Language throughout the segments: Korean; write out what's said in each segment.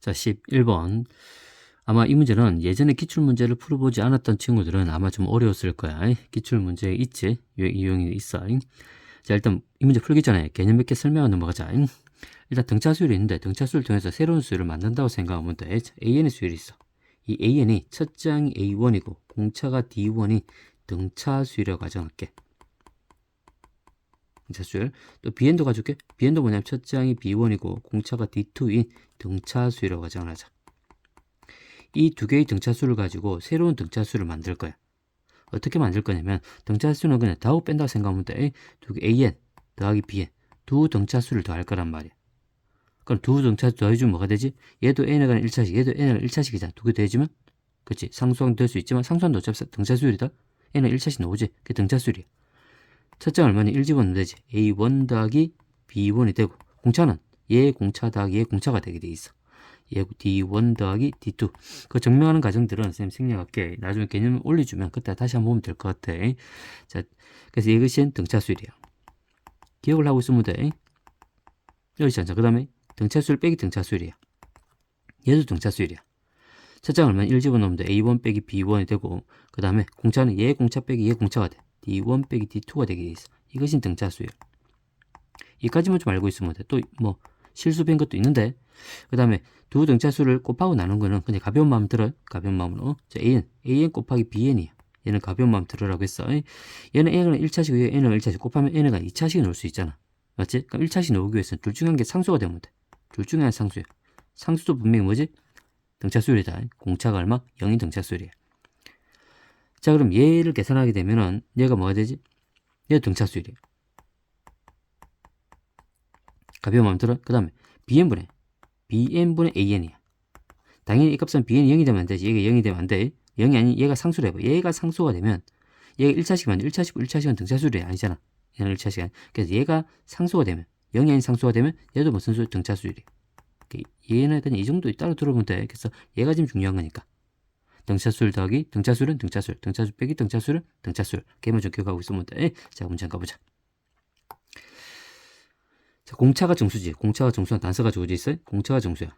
자, 11번. 아마 이 문제는 예전에 기출문제를 풀어보지 않았던 친구들은 아마 좀 어려웠을 거야. 기출문제 있지? 이용이 있어. 자, 일단 이 문제 풀기 전에 개념 몇 개 설명하고 넘어가자. 일단 등차수열이 있는데 등차수를 통해서 새로운 수열을 만든다고 생각하면 돼. AN의 수열이 있어. 이 AN이 첫 장이 A1이고 공차가 D1이 등차수열이라고 가정할게. 등차수열. 또 BN도 가줄게. BN도 뭐냐면 첫 장이 B1이고 공차가 D2인 등차수열이라고 가정을 하자. 이 두 개의 등차수를 가지고 새로운 등차수를 만들 거야. 어떻게 만들 거냐면 등차수는 그냥 다우 뺀다고 생각하면 돼. 두 개 AN 더하기 BN 두 등차수를 더할 거란 말이야. 그럼 두 등차수 더해주면 뭐가 되지? 얘도 N에 관한 1차식, 얘도 N에 관한 1차식이잖아. 두 개 더해주면 그치? 상수항 될 수 있지만 상수항도 어차피 등차수율이다. N은 1차식 나오지? 그게 등차수율이야. 첫 장 얼마니? 1 집어넣으면 되지. A1 더하기 B1이 되고 공차는 얘 공차 더하기 얘 공차가 되게 돼 있어. 얘 D1 더하기 D2. 그 증명하는 과정들은 선생님 생략할게. 나중에 개념 올려주면 그때 다시 한번 보면 될 것 같아. 자, 그래서 이것이 등차수율이야. 기억을 하고 있으면 돼. 여기 있잖아. 그 다음에 등차수율 빼기 등차수율이야. 얘도 등차수율이야. 첫 장 얼마나 1 집어넣으면 돼. A1 빼기 B1이 되고 그 다음에 공차는 얘 공차 빼기 얘 공차가 돼. D1 빼기 D2가 되게 돼 있어. 이것이 등차수율. 이까지만 좀 알고 있으면 돼. 또 뭐 실수 뺀 것도 있는데 그 다음에 두 등차수를 곱하고 나눈 거는 그냥 가벼운 마음 들어요. 가벼운 마음으로. 자, AN 곱하기 BN이야. 얘는 가벼운 마음 들으라고 했어. 얘는 N은 1차식이고 N은 1차식 곱하면 N은 2차식이 나올 수 있잖아. 맞지? 그럼 1차식 나오기 위해서는 둘 중에 한 개 상수가 되면 돼. 둘 중에 한 상수야. 상수도 분명히 뭐지? 등차수율이다. 공차가 얼마? 0인 등차수율이야. 자, 그럼 얘를 계산하게 되면은 얘가 뭐가 되지? 얘도 등차수율이야. 가벼운 마음 들어? 그 다음에 BN분의 AN이야. 당연히 이 값은 BN이 0이 되면 안 되지. 얘가 0이 되면 안 돼. 0이 아닌 얘가 상수로 해봐. 얘가 상수가 되면 얘가 1차식이면 1차식은 등차수율이 아니잖아. 얘는 1차식이 아니야. 그래서 얘가 상수가 되면 0이 아닌 상수가 되면 얘도 무슨 수율? 등차수율이야. 얘는 그냥 이 정도 따로 들어보면 돼. 그래서 얘가 지금 중요한 거니까. 등차수율 더하기 등차수율은 등차수율. 등차수율 빼기 등차수율은 등차수율. 걔만 좀 기억하고 있으면 돼. 자, 문제 한번 가보자. 자, 공차가 정수지. 공차가 정수는 단서가 주어져 있어요. 공차가 정수야.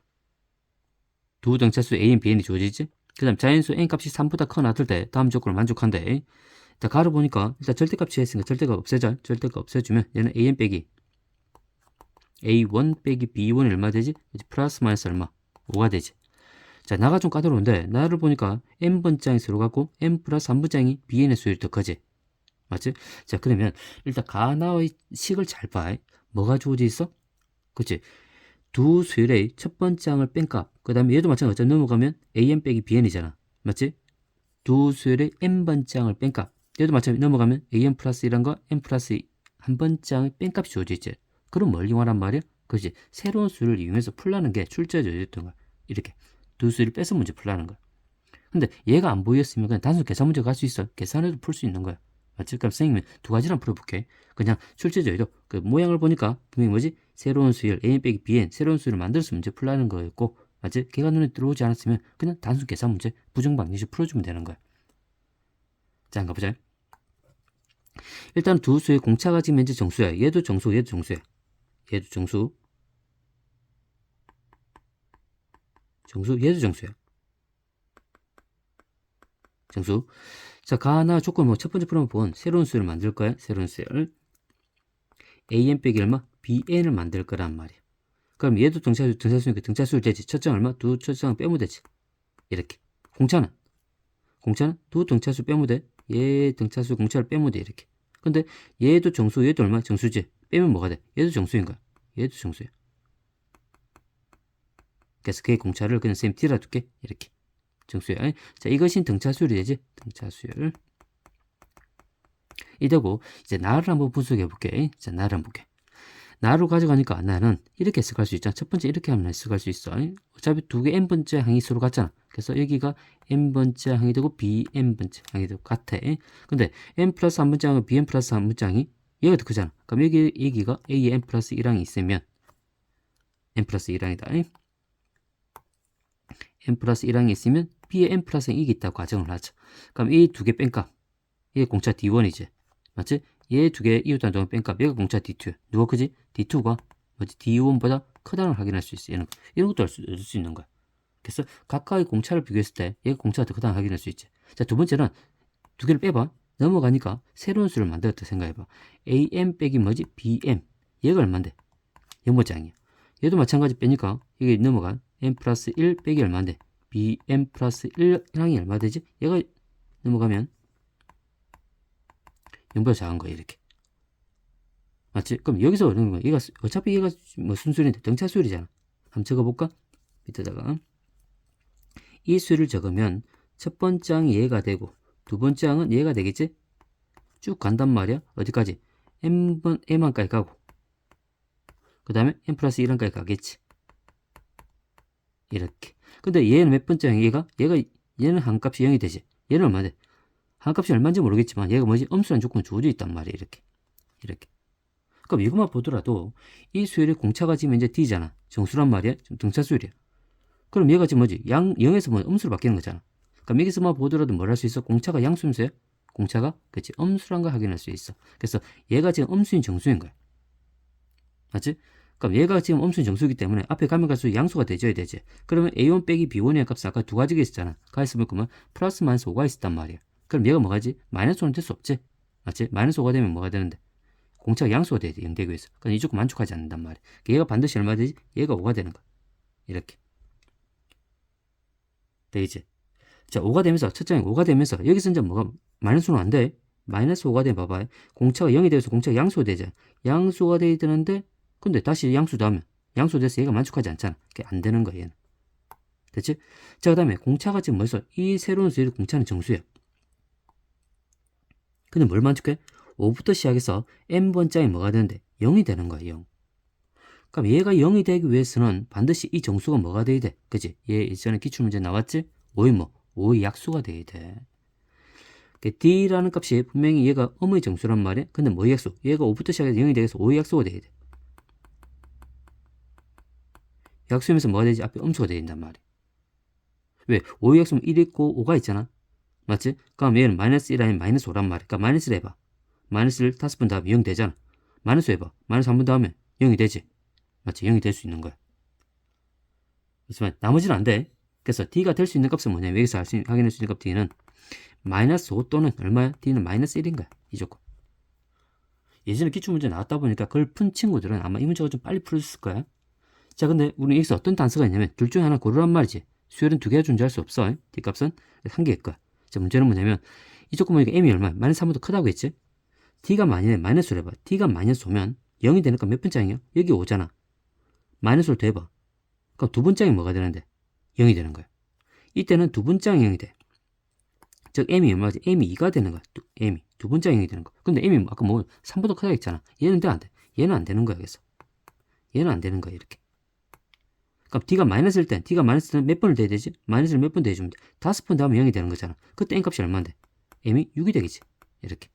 두 등차수 A인 Bn이 주어지지. 그 다음 자연수 N값이 3보다 커 놨을 때 다음 조건을 만족한대. 일단 가로 보니까 일단 절대값이 했으니까 절대값 없애자. 절대값 없애주면 얘는 AN 빼기 A1 빼기 B1이 얼마 되지? 이제 플러스 마이너스 얼마? 5가 되지. 자, 나가 좀 까다로운데 나를 보니까 N번장이 서로 같고 N 플러스 3번장이 Bn의 수율이 더 크지. 맞지? 자, 그러면 일단 가나의 식을 잘 봐. 뭐가 주어져 있어? 그치? 두 수열의 첫 번째 항을 뺀 값, 그 다음에 얘도 마찬가지로 넘어가면 AN 빼기 BN이잖아. 맞지? 두 수열의 N번째 항을 뺀 값, 얘도 마찬가지로 넘어가면 AN 플러스 1한과 N 플러스 한 번째 항의 뺀 값이 주어져 있지. 그럼 뭘 이용하란 말이야? 그렇지. 새로운 수를 이용해서 풀라는 게 출제에 주어졌던 거야. 이렇게. 두 수를 빼서 문제 풀라는 거야. 근데 얘가 안 보였으면 그냥 단순 계산 문제 갈 수 있어. 계산해도 풀 수 있는 거야. 맞지? 그럼 선생님이 두 가지랑 풀어볼게. 그냥 출제조에도 그 모양을 보니까 분명히 뭐지? 새로운 수열 A 빼기 Bn 새로운 수열을 만들어서 문제 풀라는 거였고, 맞지? 걔가 눈에 들어오지 않았으면 그냥 단순 계산 문제 부정방정식 풀어주면 되는 거야. 자, 한번 가보자. 일단 두 수의 공차가 지금 현재 정수야. 얘도 정수, 얘도 정수야. 얘도 정수, 얘도 정수야. 정수. 자, 가나 조건 뭐 첫 번째 프로그램 본 새로운 수열을 만들 거야. 새로운 수열. AN 빼기 얼마? BN을 만들 거란 말이야. 그럼 얘도 등차수니까 등차수율 되지. 첫 장 얼마? 두 첫 장 빼면 되지. 이렇게. 공차는 두 등차수 빼면 돼. 얘 등차수 공차를 빼면 돼. 이렇게. 근데 얘도 정수, 얘도 얼마? 정수지. 빼면 뭐가 돼? 얘도 정수인 거야. 얘도 정수야. 그래서 그 공차를 그냥 쌤 T라 둘게. 이렇게. 정수야. 자, 이것이 등차수율이 되지. 등차수율. 이 되고 이제 나를 한번 분석해 볼게. 자, 나를 한번 볼게. 나로 가져가니까 나는 이렇게 해석할 수 있잖아. 첫 번째 이렇게 하면 해석할 수 있어. 어차피 두 개 n번째 항이 서로 같잖아. 그래서 여기가 n번째 항이 되고 bn번째 항이 되고 같아. 근데 n 플러스 1번째 항은 bn 플러스 1번째 항이 얘가 더 크잖아. 그럼 여기가 a에 n 플러스 1항이 있으면 n 플러스 1항이다. n 플러스 1항이 있으면 b에 n 플러스 1이 있다고 가정을 하죠. 그럼 이 두 개 뺀값, 이게 공차 d1이지. 맞지? 얘 두 개 이웃단 동안 뺀값, 얘가 공차 D2야. 누가 크지? D2가 뭐지? D1보다 크다는 걸 확인할 수 있어. 이런 것도 얻을 수 있는 거야. 그래서 각각의 공차를 비교했을 때 얘가 공차가 더 크다는 확인할 수 있지. 자, 두 번째는 두 개를 빼봐. 넘어가니까 새로운 수를 만들었다 생각해봐. am 빼기 뭐지? bm. 얘가 얼만데? 0번장이야. 얘도 마찬가지 빼니까 이게 넘어간 m 플러스 1 빼기 얼만데? bm 플러스 1항이 얼마 되지? 얘가 넘어가면 0보다 작은 거야, 이렇게. 맞지? 그럼 여기서 어느 거야? 얘가 어차피 얘가 뭐 순수인데 등차수열이잖아. 한번 적어볼까? 밑에다가 이 수를 적으면 첫 번째 항이 얘가 되고 두 번째 항은 얘가 되겠지? 쭉 간단 말이야. 어디까지? m항까지 가고 그 다음에 m 플러스 1항까지 가겠지. 이렇게. 근데 얘는 몇 번째 항이 얘는 한 값이 0이 되지. 얘는 얼마 돼? 한 값이 얼마인지 모르겠지만 얘가 뭐지? 음수란 조건이 주어져 있단 말이야. 이렇게. 그럼 이것만 보더라도 이 수열의 공차가 지금 이제 D잖아. 정수란 말이야. 지금 등차 수열이야. 그럼 얘가 지금 뭐지? 0에서 뭐 음수로 바뀌는 거잖아. 그럼 여기서만 보더라도 뭘 할 수 있어? 공차가 양수임수야? 공차가? 그치? 음수란 걸 확인할 수 있어. 그래서 얘가 지금 음수인 정수인 거야. 맞지? 그럼 얘가 지금 음수인 정수이기 때문에 앞에 가면 갈수록 양수가 되줘야 되지. 그러면 A1 빼기 B1의 값은 아까 두 가지가 있었잖아. 가있으면 그러면 플러스 마이너스 5가 있었단 말이야. 그럼 얘가 뭐가지? 마이너스 5는 될 수 없지? 맞지? 마이너스 5가 되면 뭐가 되는데? 공차가 양수가 돼야 돼. 0되기 위해서. 그럼 이 조건 만족하지 않는단 말이야. 얘가 반드시 얼마 되지? 얘가 5가 되는 거야. 이렇게. 되겠지? 자, 5가 되면서, 첫 장이 5가 되면서, 여기서 이제 뭐가, 마이너스는 안 돼. 마이너스 5가 되면 봐봐. 공차가 0이 되어서 공차가 양수가 되잖아. 양수가 돼야 되는데, 근데 다시 양수 더하면, 양수 돼서 얘가 만족하지 않잖아. 그게 안 되는 거야, 얘는. 됐지? 자, 그 다음에 공차가 지금 뭐였어? 이 새로운 수의 공차는 정수야. 근데 뭘 만족해? 5부터 시작해서 n번짝이 뭐가 되는데? 0이 되는 거야, 0. 그럼 얘가 0이 되기 위해서는 반드시 이 정수가 뭐가 돼야 돼? 그치? 얘 이전에 기출문제 나왔지? 5의 뭐? 5의 약수가 돼야 돼. D라는 값이 분명히 얘가 음의 정수란 말이야. 근데 뭐의 약수? 얘가 5부터 시작해서 0이 되어서 5의 약수가 돼야 돼. 약수면서 뭐가 되지? 앞에 음수가 돼야 된단 말이야. 왜? 5의 약수면 1 있고 5가 있잖아. 맞지? 그럼 얘는 마이너스 1 아니면 마이너스 5란 말이야. 그러니까 마이너스를 해봐. 마이너스를 5번 더하면 0 되잖아. 마이너스 해봐. 마이너스 한 번 더하면 0이 되지. 맞지? 0이 될 수 있는 거야. 그렇지만 나머지는 안 돼. 그래서 D가 될 수 있는 값은 뭐냐면 여기서 확인할 수 있는 값 D는 마이너스 5 또는 얼마야? D는 마이너스 1인 거야. 이 조건. 예전에 기출문제 나왔다 보니까 그걸 푼 친구들은 아마 이 문제가 좀 빨리 풀었을 거야. 자, 근데 우리 여기서 어떤 단서가 있냐면 둘 중에 하나 고르란 말이지. 수열은 두 개가 존재할 수 없어. D 값은 한 개일 거야. 자, 문제는 뭐냐면 이 조건 보니까 M이 얼마야? 마이너스 3보다 크다고 했지? D가 만약에 마이너스로 해봐. D가 마이너스 5면 0이 되니까 몇 번째이야? 여기 5잖아. 마이너스로 더해봐. 그럼 두 번째이 뭐가 되는데? 0이 되는 거야. 이때는 두 번째이 0이 돼. 즉 M이 얼마지? M이 2가 되는 거야. M이 두 번째이 0이 되는 거야. 근데 M이 아까 뭐 3보다 크다고 했잖아. 얘는 안 돼. 얘는 안 되는 거야. 그래서 얘는 안 되는 거야. 이렇게. 그럼 D가 마이너스일 땐 D가 마이너스는 몇 번을 대야 되지? 마이너스를 몇 번 대주면 돼? 5번 더하면 0이 되는 거잖아. 그때 N값이 얼마인데? M이 6이 되겠지. 이렇게.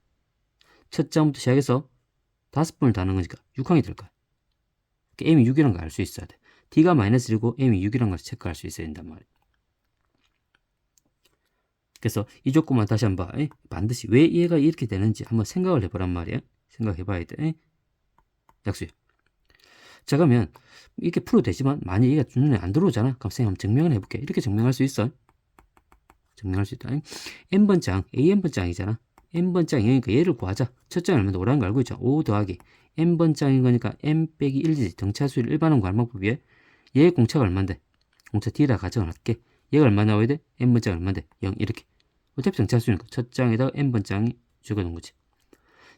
첫 장부터 시작해서 5번을 다는 거니까 6항이 될 거야. M이 6이라는 걸 알 수 있어야 돼. D가 마이너스 1이고 M이 6이라는 걸 체크할 수 있어야 된단 말이야. 그래서 이 조건만 다시 한번 봐. 반드시 왜 얘가 이렇게 되는지 한번 생각을 해보란 말이야. 생각해봐야 돼. 약수야. 자, 그러면 이렇게 풀어도 되지만 만약 얘가 눈에 안 들어오잖아. 그럼 선생님 한번 증명을 해볼게. 이렇게 증명할 수 있어. 증명할 수 있다. n번장, an번장이잖아. n번장 0이니까 얘를 구하자. 첫 장이 얼마나 오라는 거 알고 있죠? 5 더하기 n번장인 거니까 n 빼기 1이지. 등차수를 일반원 구하는 방법이에 얘의 공차가 얼만데? 공차 D라 가정을 할게. 얘가 얼마 나와야 돼? n번장 얼마인데? 0 이렇게. 어차피 등차수니까 첫 장에다가 n번장이 적어놓은 거지.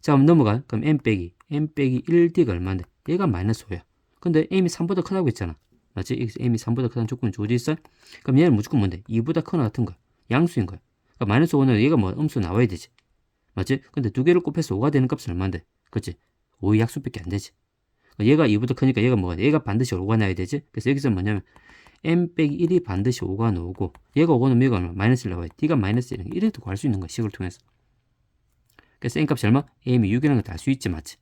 자, 그럼 넘어가. 그럼 n 빼기 1D가 얼마인데? 얘가 마이너스 5야. 근데 m이 3보다 크다고 했잖아. 맞지? 여기서 m이 3보다 크다는 조건이 주어져 있어? 그럼 얘는 무조건 뭔데? 2보다 크거나 같은 거야. 양수인 거야. 그러니까 마이너스 5는 얘가 뭐 음수 나와야 되지. 맞지? 근데 두 개를 곱해서 5가 되는 값은 얼마인데? 그치? 5의 약수밖에 안 되지. 얘가 2보다 크니까 얘가 뭐가 돼? 얘가 반드시 5가 나야 되지? 그래서 여기서 뭐냐면 m 빼기 1이 반드시 5가 나오고 얘가 5가 나오면 얘가 얼마? 마이너스 1 나와야 돼. D가 마이너스 1은 이래도 구할 수 있는 거야. 식을 통해서. 그래서 n 값이 얼마? m이 6이라는 걸 알 수 있지. 맞지?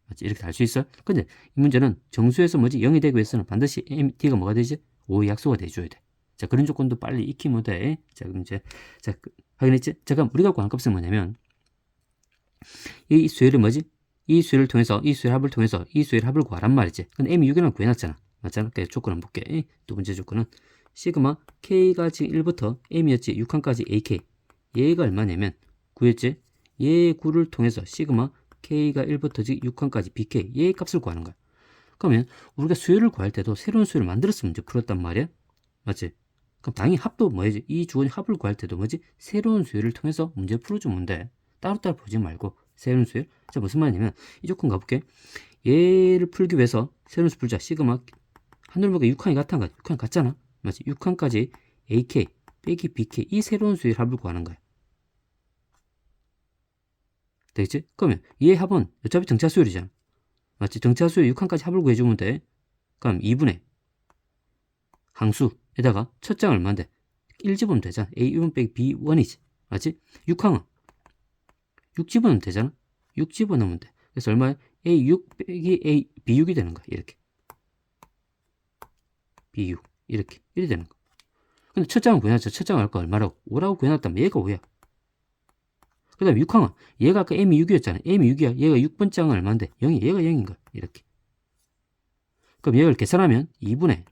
맞지? 이렇게 알 수 있어? 근데 이 문제는 정수에서 뭐지? 0이 되기 위해서는 반드시 D가 뭐가 되지? 5의 약수가 돼줘야 돼. 자, 그런 조건도 빨리 익히면 돼. 자, 그럼 이제, 자, 확인했지? 자, 그럼 우리가 구한 값은 뭐냐면, 이 수열이 뭐지? 이 수열을 통해서, 이 수열 합을 통해서 이 수열 합을 구하란 말이지. 근데 M이 6이라는 구해놨잖아. 맞잖아? 그래서 조건 한번 볼게. 두 번째 조건은 시그마 K가 지금 1부터 M이었지 6칸까지 AK 얘가 얼마냐면 9였지 얘 9를 통해서 시그마 K가 1부터 지금 6칸까지 BK 얘 값을 구하는 거야. 그러면 우리가 수열을 구할 때도 새로운 수열을 만들었으면 문제 풀었단 말이야. 맞지? 그럼 당연히 합도 뭐지? 이 주어진 합을 구할 때도 뭐지? 새로운 수열을 통해서 문제 풀어주면 돼. 따로따로 보지 말고 새로운 수열. 자, 무슨 말이냐면 이 조건 가볼게. 얘를 풀기 위해서 새로운 수 풀자. 시그마 한울목에 6칸이 같은 거야. 6칸 같잖아. 맞지? 6칸까지 AK 빼기 BK 이 새로운 수열 합을 구하는 거야. 되겠지? 그러면 얘 합은 어차피 등차 수열이잖아. 맞지? 등차 수열 6칸까지 합을 구해주면 돼. 그럼 2분의 항수에다가 첫 장 얼마인데? 1 집으면 되잖아. A1 빼기 B1이지. 맞지? 6항은 6 집어넣으면 되잖아. 6 집어넣으면 돼. 그래서 얼마야? A6 빼기 B6이 되는 거야. 이렇게. B6. 이렇게. 이렇게 되는 거야. 근데 첫 장은 구해놨죠. 첫 장은 할까 얼마라고? 5라고 구해놨다면 얘가 5야. 그 다음에 6항은 얘가 아까 M이 6이었잖아. M이 6이야. 얘가 6번 장은 얼마인데? 0이. 얘가 0인 거야. 이렇게. 그럼 얘를 계산하면 2분의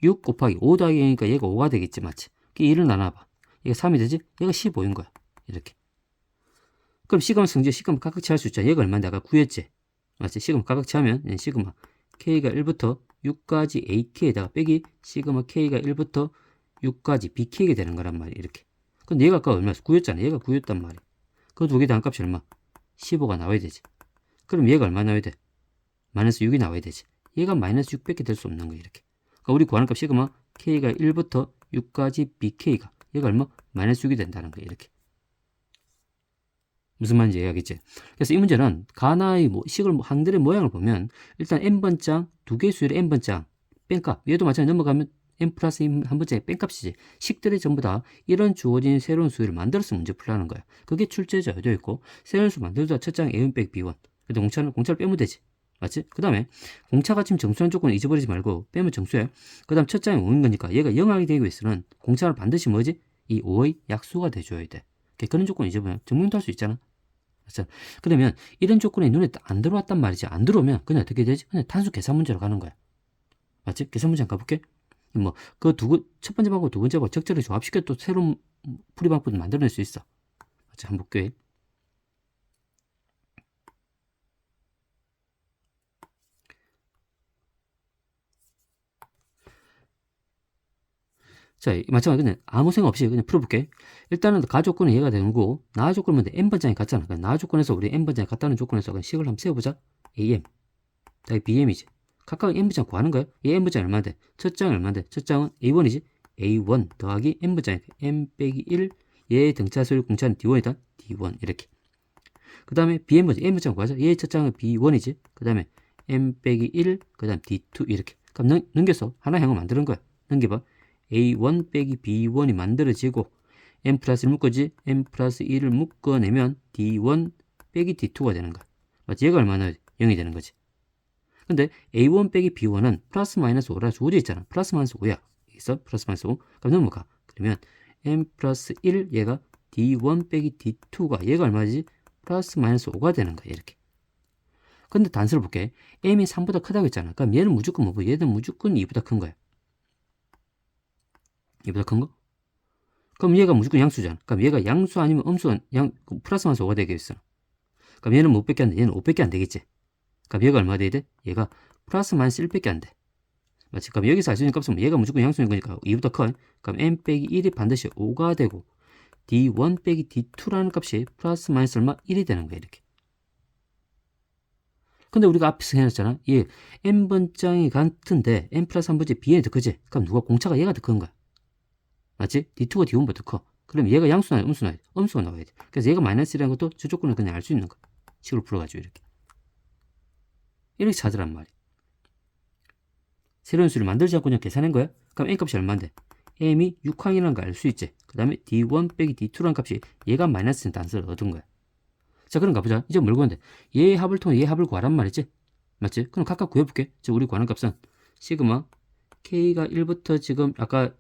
6 곱하기 5 더하기 0이니까 얘가 5가 되겠지. 맞지? 그 1을 나눠봐. 얘가 3이 되지? 얘가 15인 거야. 이렇게. 그럼 시그마 성질, 시그마 각각치 할 수 있잖아. 얘가 얼마인데? 아까 9였지? 맞지? 시그마 각각치 하면 시그마 K가 1부터 6까지 AK에다가 빼기 시그마 K가 1부터 6까지 BK가 되는 거란 말이야. 이렇게. 근데 얘가 아까 얼마였어? 9였잖아. 얘가 9였단 말이야. 그 두 개 다 한 값이 얼마? 15가 나와야 되지. 그럼 얘가 얼마 나와야 돼? 마이너스 6이 나와야 되지. 얘가 마이너스 6밖에 될 수 없는 거야. 이렇게. 그러니까 우리 구하는 값 시그마 K가 1부터 6까지 BK가 얘가 얼마? 마이너스 6이 된다는 거야. 이렇게. 무슨 말인지 이해하겠지? 그래서 이 문제는 가나의 식을 항들의 모양을 보면 일단 n번장 두 개 수열의 n번장 뺀값 얘도 마찬가지로 넘어가면 n 플러스 한 번째 뺀값이지. 식들이 전부 다 이런 주어진 새로운 수열을 만들어서 문제 풀라는 거야. 그게 출제자 되어 있고 새로운 수 만들자 첫 장 A1 빼기 B1 그래도 공차를 빼면 되지. 맞지? 그 다음에 공차가 지금 정수한 조건을 잊어버리지 말고 빼면 정수해. 그 다음 첫 장이 5인 거니까 얘가 0하게 되기 위해서는 공차를 반드시 뭐지? 이 5의 약수가 돼줘야 돼. 그런 조건 잊어버리면 증명도 할 수 있잖아. 그러면 이런 조건이 눈에 안 들어왔단 말이지. 안 들어오면 그냥 어떻게 되지? 그냥 단수 계산 문제로 가는 거야. 맞지? 계산 문제 한번 가볼게. 첫 번째 방법, 두 번째 방법 적절히 조합시켜 또 새로운 풀이 방법도 만들어낼 수 있어. 맞지? 한번 볼게. 자, 마찬가지로 그냥 아무 생각 없이 그냥 풀어볼게. 일단은 가 조건은 얘가 되는 거고, 나 조건은 n번장이 같잖아. 그러니까 나 조건에서 우리 n번장이 같다는 조건에서 그냥 식을 한번 세워보자. AM, 다음에 BM이지. 각각 n번장 구하는 거야. 얘 n번장이 얼마인데? 첫 장이 얼마인데? 첫 장은 A1이지. A1 더하기 n번장이 n 빼기 1, 얘의 등차수를 공차는 D1이다. D1 이렇게. 그 다음에 BM번장, n번장 구하자. 얘의 첫 장은 B1이지. 그 다음에 n 빼기 1, 그 다음 D2 이렇게. 그럼 넘겨서 하나 행을 만드는 거야. 넘겨봐. A1 빼기 B1이 만들어지고 n 플러스 1을 묶어지 n 플러스 1을 묶어내면 D1 빼기 D2가 되는 거야. 맞지? 얘가 얼마나 0이 되는 거지. 근데 A1 빼기 B1은 플러스 마이너스 5라 주어져 있잖아. 플러스 마이너스 5야. 있어? 플러스 마이너스 5. 그럼 넘어가. 그러면 n 플러스 1 얘가 D1 빼기 D2가 얘가 얼마지? 플러스 마이너스 5가 되는 거야. 이렇게. 근데 단수를 볼게. m이 3보다 크다고 했잖아. 그럼 얘는 무조건 뭐고? 얘는 무조건 2보다 큰 거야. 얘보다 큰 거? 그럼 얘가 무조건 양수잖아. 그럼 얘가 양수 아니면 음수, 플러스 마이너스 5가 되겠어. 그럼 얘는 못 밖에 안 돼. 얘는 5밖에 안 되겠지. 그럼 얘가 얼마 돼야 돼? 얘가 플러스 마이너스 1밖에 안 돼. 맞지? 그럼 여기서 알 수 있는 값은 얘가 무조건 양수인 거니까 2보다 커. 그럼 n 빼기 1이 반드시 5가 되고 d1 빼기 d2라는 값이 플러스 마이너스 얼마? 1이 되는 거야. 이렇게. 근데 우리가 앞에서 해놨잖아. 얘 n번장이 같은데 n 플러스 1번째 bn이 더 크지? 그럼 누가 공차가 얘가 더 큰 거야. 맞지? D2가 D1보다 더 커. 그럼 얘가 양수나 음수나 음수가 나와야 돼. 그래서 얘가 마이너스라는 것도 저 조건을 그냥 알 수 있는 거야. 식으로 풀어가지고 이렇게 찾으란 말이야. 새로운 수를 만들지 않고 그냥 계산한 거야? 그럼 n값이 얼마인데? m이 6항이라는 걸 알 수 있지. 그 다음에 d1 빼기 d2라는 값이 얘가 마이너스인 단수를 얻은 거야. 자, 그럼 가보자. 이제 뭘 구하는데? 얘의 합을 통해 얘의 합을 구하란 말이지. 맞지? 그럼 각각 구해볼게. 자, 우리 구하는 값은 시그마 k가 1부터 지금 아까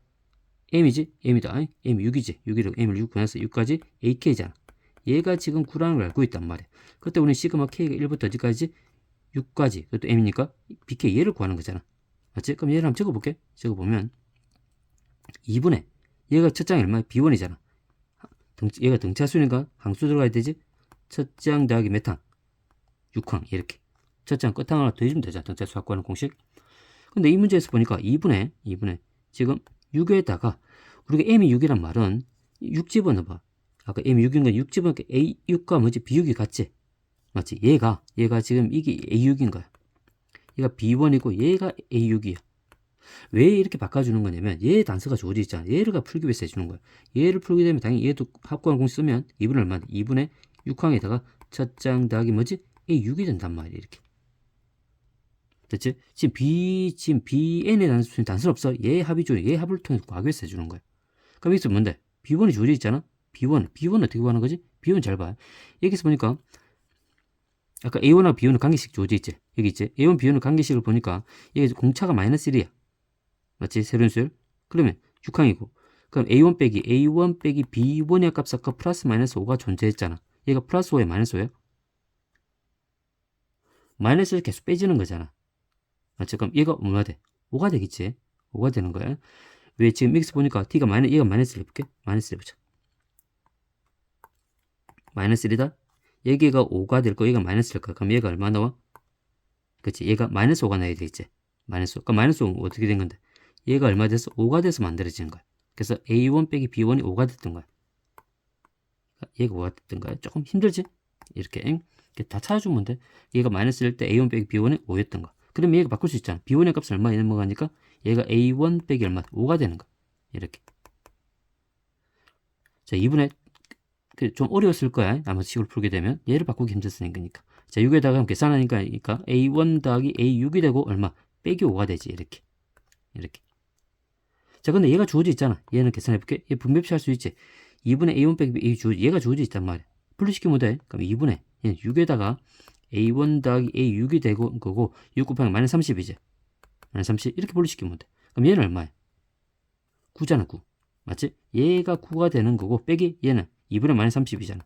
m이지? m이다. m이 6이지. 6이라고 m을 6 구해서 6까지 ak잖아. 얘가 지금 9라는 걸 알고 있단 말이야. 그때 우리는 시그마 k가 1부터 어디까지? 6까지. 그것도 m이니까 bk 얘를 구하는 거잖아. 맞지? 그럼 얘를 한번 적어볼게. 적어보면 2분의 얘가 첫 장이 얼마야? B1이잖아. 얘가 등차수니까 항수 들어가야 되지? 첫 장 더하기 몇 항? 6항 이렇게. 첫 장 끝항 하나 더 해주면 되잖아. 등차수 확보하는 공식. 근데 이 문제에서 보니까 2분의 지금 6에다가 우리가 m이 6이란 말은 6 집어넣어봐. 아까 m이 6인 건 6 집어넣으니까 a6과 뭐지? b6이 같지? 맞지? 얘가 지금 이게 a6인 거야. 얘가 b1이고 얘가 a6이야. 왜 이렇게 바꿔주는 거냐면 얘 단서가 주어져 있잖아. 얘를 풀기 위해서 해주는 거야. 얘를 풀게 되면 당연히 얘도 합구하는 공식 쓰면 2분의 얼마나? 2분의 6항에다가 첫 장 더하기 뭐지? a6이 된단 말이야. 이렇게. 됐지? 지금 bn의 단서는 없어. 얘 합이 주어. 얘 합을 통해서 구하기 위해서 해주는 거야. 그럼 여기서 뭔데? b1이 주어져 있잖아. b1 어떻게 구하는 거지? b1 잘 봐. 여기서 보니까 아까 a1하고 b1은 관계식 주어져 있지. 여기 있지. a1, b1은 관계식을 보니까 여기 공차가 마이너스 1이야. 맞지? 새로운 수열. 그러면 6항이고. 그럼 a1 빼기 b1의 값 아까 플러스 마이너스 5가 존재했잖아. 얘가 플러스 5에 마이너스 5야? 마이너스를 계속 빼지는 거잖아. 맞지? 그럼 얘가 뭐가 돼? 5가 되겠지? 5가 되는 거야. 왜 지금 x 보니까 t가 얘가 마이너스를 해볼게. 마이너스를 해보자. 마이너스 1이다? 여기가 5가 될 거, 얘가 마이너스일 거야. 그럼 얘가 얼마 나와? 그치? 얘가 마이너스 5가 나야 되겠지? 마이너스 5. 그럼 마이너스 5는 어떻게 된 건데? 얘가 얼마 돼서? 5가 돼서 만들어지는 거야. 그래서 a1 빼기 b1이 5가 됐던 거야. 얘가 5가 됐던 거야. 조금 힘들지? 이렇게 다 찾아주면 돼. 얘가 마이너스일 때 a1 빼기 b1이 5였던 거야. 그러면 얘가 바꿀 수 있잖아. b1의 값은 얼마 넘어가니까 얘가 a1 빼기 얼마? 5가 되는 거야. 이렇게. 자, 2분의 좀 어려웠을 거야. 아마 식으로 풀게 되면. 얘를 바꾸기 힘들으니까. 자, 6에다가 계산하니까 a1 더하기 a6이 되고 얼마? 빼기 5가 되지. 이렇게. 자, 근데 얘가 주어져 있잖아. 얘는 계산해볼게. 얘 분배표 할 수 있지. 2분의 a1 빼기 얘가 주어져 있단 말이야. 분리시키면 돼. 그럼 2분의 6에다가 a1 더하기 a6이 되고 거고 6 곱하기 마이너스 30이지. 마이너스 30 이렇게 분리시키면 돼. 그럼 얘는 얼마야? 9잖아 9. 맞지? 얘가 9가 되는 거고 빼기 얘는 2분의 마이너스 30이잖아.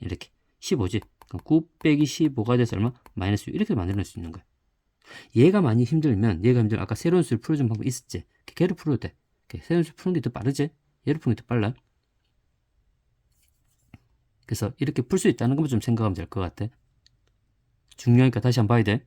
이렇게 15지. 그럼 9 빼기 15가 돼서 얼마? 마이너스 6 이렇게 만들어낼 수 있는 거야. 얘가 많이 힘들면 아까 새로운 수를 풀어준 방법 있었지. 걔를 풀어도 돼. 새로운 수 푸는 게 더 빠르지? 얘를 푸는 게 더 빨라. 그래서 이렇게 풀 수 있다는 것만 좀 생각하면 될 것 같아. 중요하니까 다시 한번 봐야 돼.